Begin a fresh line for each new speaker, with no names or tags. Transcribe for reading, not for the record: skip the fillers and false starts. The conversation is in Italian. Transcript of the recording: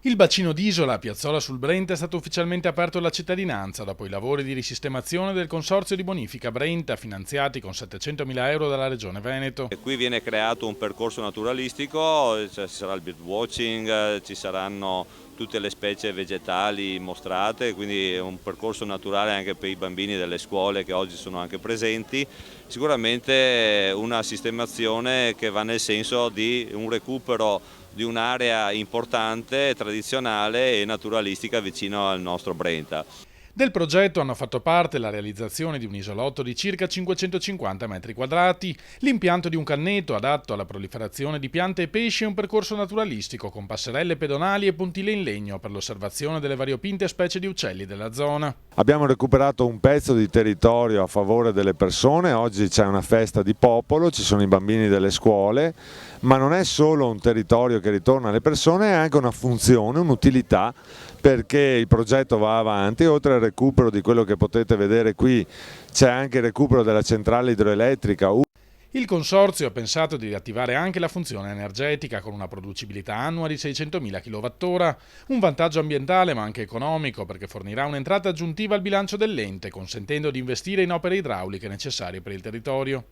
Il bacino d'Isola a Piazzola sul Brenta è stato ufficialmente aperto alla cittadinanza dopo i lavori di risistemazione del Consorzio di Bonifica Brenta, finanziati con 700.000 euro dalla Regione Veneto.
E qui viene creato un percorso naturalistico, ci sarà il birdwatching, ci saranno tutte le specie vegetali mostrate, quindi è un percorso naturale anche per i bambini delle scuole che oggi sono anche presenti. Sicuramente una sistemazione che va nel senso di un recupero di un'area importante, tradizionale e naturalistica vicino al nostro Brenta.
Del progetto hanno fatto parte la realizzazione di un isolotto di circa 550 metri quadrati, l'impianto di un canneto adatto alla proliferazione di piante e pesci e un percorso naturalistico con passerelle pedonali e pontile in legno per l'osservazione delle variopinte specie di uccelli della zona.
Abbiamo recuperato un pezzo di territorio a favore delle persone, oggi c'è una festa di popolo, ci sono i bambini delle scuole, ma non è solo un territorio che ritorna alle persone, è anche una funzione, un'utilità, perché il progetto va avanti. Oltre al recupero di quello che potete vedere qui, c'è anche il recupero della centrale idroelettrica.
Il consorzio ha pensato di riattivare anche la funzione energetica con una producibilità annua di 600.000 kWh, un vantaggio ambientale ma anche economico perché fornirà un'entrata aggiuntiva al bilancio dell'ente, consentendo di investire in opere idrauliche necessarie per il territorio.